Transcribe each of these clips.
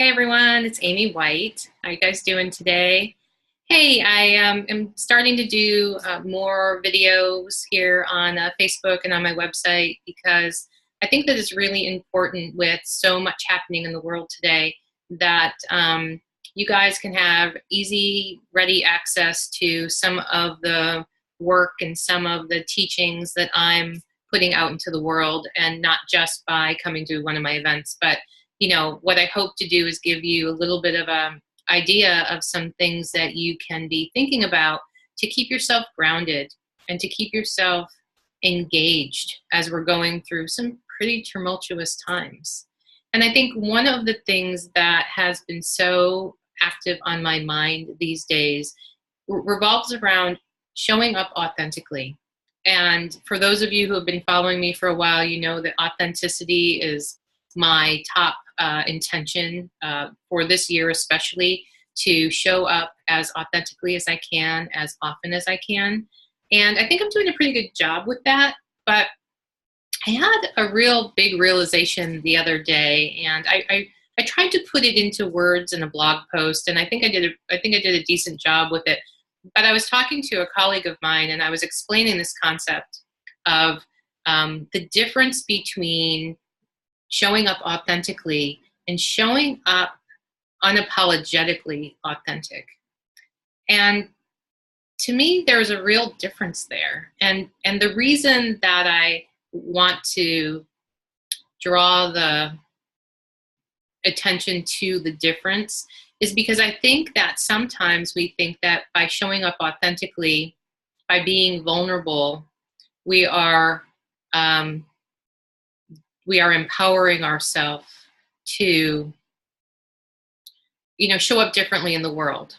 Hey everyone, it's Amy White. How you guys doing today? Hey, I am starting to do more videos here on Facebook and on my website because I think that it's really important with so much happening in the world today that you guys can have easy, ready access to some of the work and some of the teachings that I'm putting out into the world, and not just by coming to one of my events, but what I hope to do is give you a little bit of a idea of some things that you can be thinking about to keep yourself grounded and to keep yourself engaged as we're going through some pretty tumultuous times. And I think one of the things that has been so active on my mind these days revolves around showing up authentically. And for those of you who have been following me for a while, you know that authenticity is my top intention for this year, especially to show up as authentically as I can, as often as I can. And I think I'm doing a pretty good job with that. But I had a real big realization the other day, and I tried to put it into words in a blog post, and I think I did a decent job with it. But I was talking to a colleague of mine, and I was explaining this concept of the difference between showing up authentically and showing up unapologetically authentic. And to me, there's a real difference there. And the reason that I want to draw the attention to the difference is because I think that sometimes we think that by showing up authentically, by being vulnerable, we are empowering ourselves to, show up differently in the world.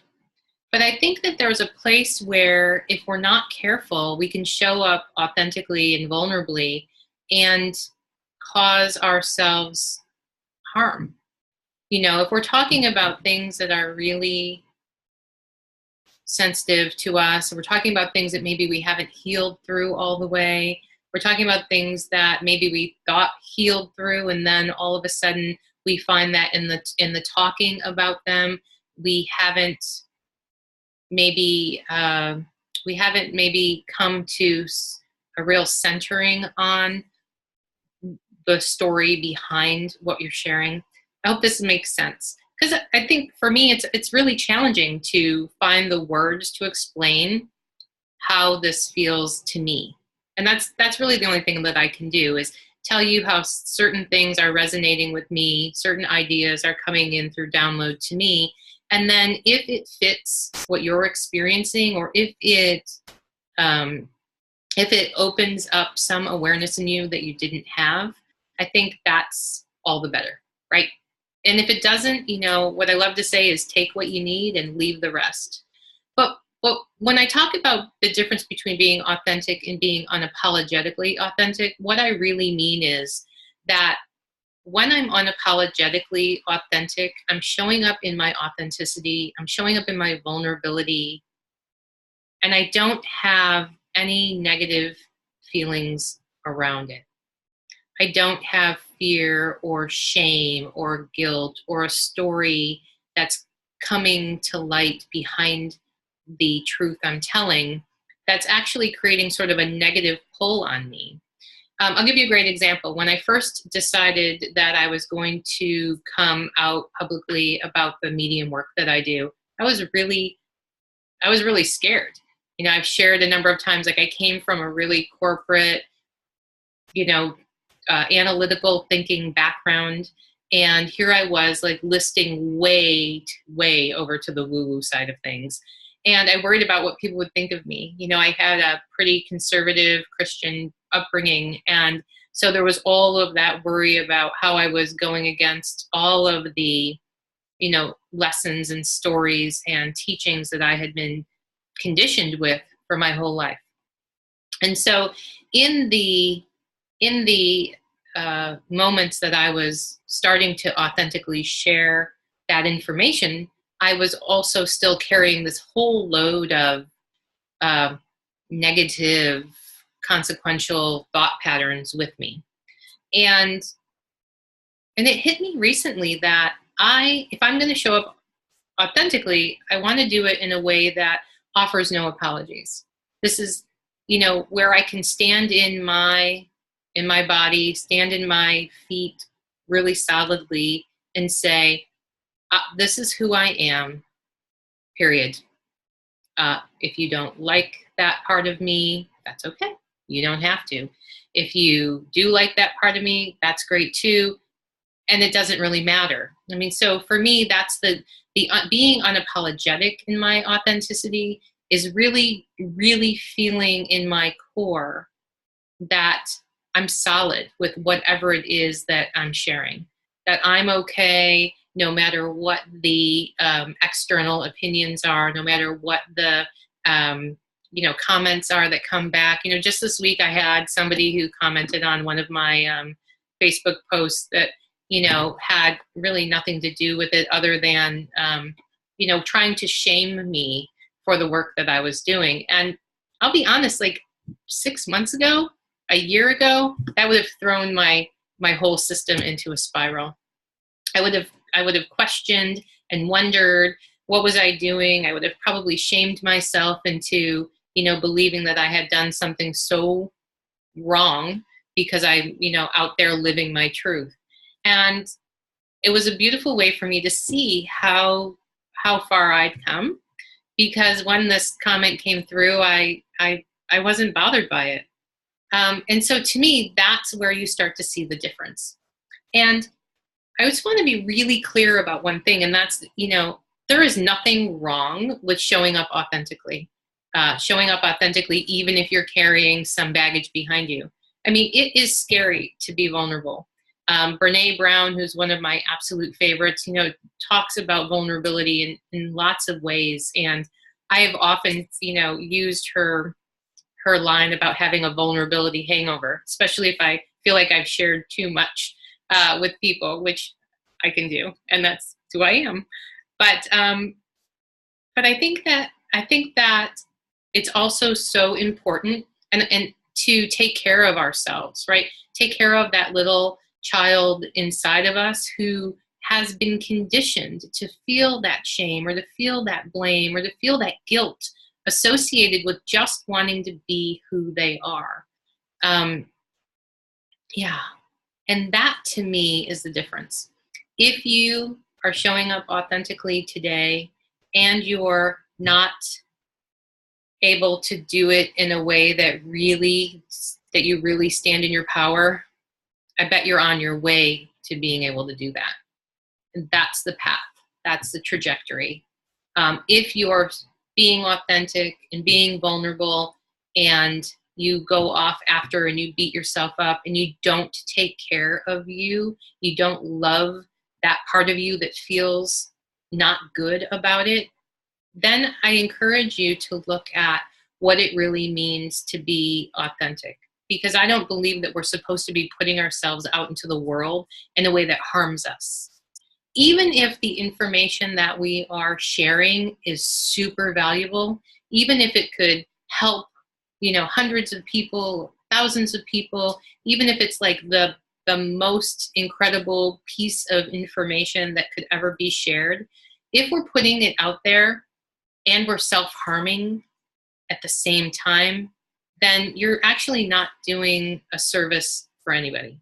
But I think that there's a place where if we're not careful, we can show up authentically and vulnerably and cause ourselves harm. If we're talking about things that are really sensitive to us, or we're talking about things that maybe we haven't healed through all the way, we're talking about things that maybe we thought healed through, and then all of a sudden we find that in the talking about them, we haven't maybe come to a real centering on the story behind what you're sharing. I hope this makes sense, because I think for me it's really challenging to find the words to explain how this feels to me. And that's really the only thing that I can do, is tell you how certain things are resonating with me, certain ideas are coming in through download to me. And then if it fits what you're experiencing, or if it opens up some awareness in you that you didn't have, I think that's all the better, right? And if it doesn't, what I love to say is take what you need and leave the rest. But when I talk about the difference between being authentic and being unapologetically authentic, what I really mean is that when I'm unapologetically authentic, I'm showing up in my authenticity, I'm showing up in my vulnerability, and I don't have any negative feelings around it. I don't have fear or shame or guilt or a story that's coming to light behind the truth I'm telling that's actually creating sort of a negative pull on me. I'll give you a great example. When I first decided that I was going to come out publicly about the medium work that I do, I was really scared. I've shared a number of times, like I came from a really corporate, analytical thinking background. And here I was, like, listing way over to the woo-woo side of things. And I worried about what people would think of me. I had a pretty conservative Christian upbringing. And so there was all of that worry about how I was going against all of the, lessons and stories and teachings that I had been conditioned with for my whole life. And so in the moments that I was starting to authentically share that information, I was also still carrying this whole load of negative, consequential thought patterns with me. And it hit me recently that if I'm going to show up authentically, I want to do it in a way that offers no apologies. This is, where I can stand in my body, stand in my feet really solidly and say, this is who I am, period. If you don't like that part of me, that's okay. You don't have to. If you do like that part of me, that's great too. And it doesn't really matter. I mean, so for me, that's the being unapologetic in my authenticity is really, really feeling in my core that I'm solid with whatever it is that I'm sharing, that I'm okay no matter what the external opinions are, no matter what the comments are that come back. Just this week I had somebody who commented on one of my Facebook posts that had really nothing to do with it other than trying to shame me for the work that I was doing. And I'll be honest, like 6 months ago, a year ago, that would have thrown my whole system into a spiral. I would have questioned and wondered, what was I doing? I would have probably shamed myself into believing that I had done something so wrong because I'm out there living my truth. And it was a beautiful way for me to see how far I'd come, because when this comment came through, I wasn't bothered by it. And so to me, that's where you start to see the difference. And I just want to be really clear about one thing, and that's, there is nothing wrong with showing up authentically. Showing up authentically, even if you're carrying some baggage behind you. I mean, it is scary to be vulnerable. Brene Brown, who's one of my absolute favorites, talks about vulnerability in lots of ways. And I have often, used her line about having a vulnerability hangover, especially if I feel like I've shared too much with people, which I can do, and that's who I am. But I think that it's also so important and to take care of ourselves, right? Take care of that little child inside of us who has been conditioned to feel that shame or to feel that blame or to feel that guilt associated with just wanting to be who they are. Yeah. And that to me is the difference. If you are showing up authentically today and you're not able to do it in a way that you really stand in your power, I bet you're on your way to being able to do that. And that's the path. That's the trajectory. If you're being authentic and being vulnerable and you go off after and you beat yourself up and you don't take care of you don't love that part of you that feels not good about it, then I encourage you to look at what it really means to be authentic. Because I don't believe that we're supposed to be putting ourselves out into the world in a way that harms us. Even if the information that we are sharing is super valuable, even if it could help, hundreds of people, thousands of people, even if it's like the most incredible piece of information that could ever be shared, if we're putting it out there and we're self-harming at the same time, then you're actually not doing a service for anybody.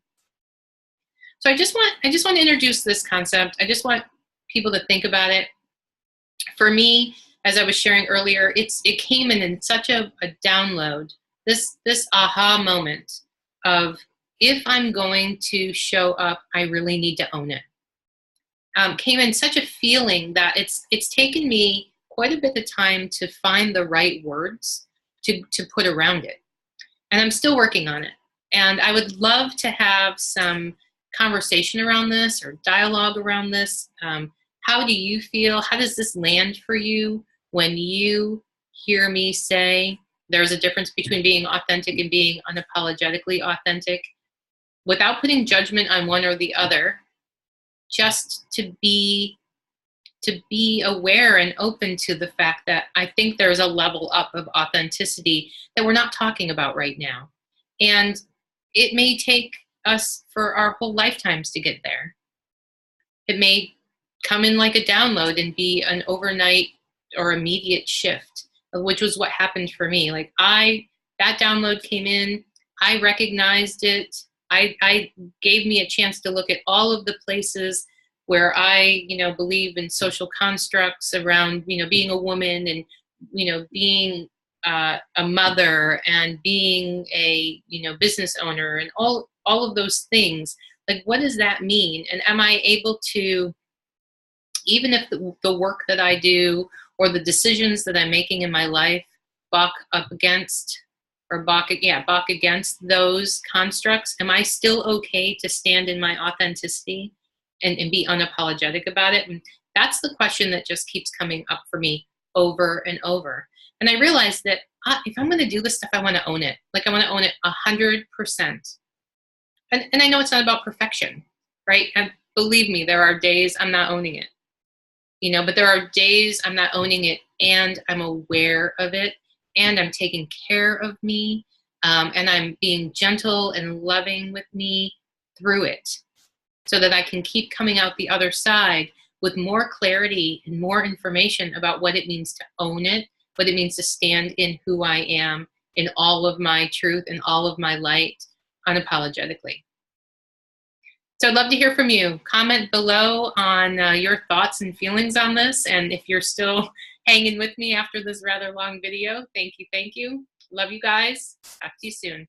So I just want to introduce this concept. I just want people to think about it. For me, as I was sharing earlier, it came in such a download, this aha moment of, if I'm going to show up, I really need to own it. Came in such a feeling that it's taken me quite a bit of time to find the right words to put around it. And I'm still working on it. And I would love to have some conversation around this or dialogue around this. How do you feel? How does this land for you when you hear me say there's a difference between being authentic and being unapologetically authentic, without putting judgment on one or the other, just to be aware and open to the fact that I think there's a level up of authenticity that we're not talking about right now. And it may take us for our whole lifetimes to get there. It may come in like a download and be an overnight or immediate shift, which was what happened for me. Like that download came in, I recognized it. I gave me a chance to look at all of the places where I, believe in social constructs around, being a woman and, being a mother and being a, business owner and all of those things. Like, what does that mean? And am I able to, even if the work that I do or the decisions that I'm making in my life buck against those constructs, am I still okay to stand in my authenticity and be unapologetic about it? And that's the question that just keeps coming up for me over and over. And I realized that if I'm going to do this stuff, I want to own it. Like, I want to own it 100%. And I know it's not about perfection, right? And believe me, there are days I'm not owning it. But there are days I'm not owning it and I'm aware of it and I'm taking care of me, and I'm being gentle and loving with me through it so that I can keep coming out the other side with more clarity and more information about what it means to own it, what it means to stand in who I am, in all of my truth and all of my light, unapologetically. So I'd love to hear from you. Comment below on your thoughts and feelings on this. And if you're still hanging with me after this rather long video, thank you, thank you. Love you guys. Talk to you soon.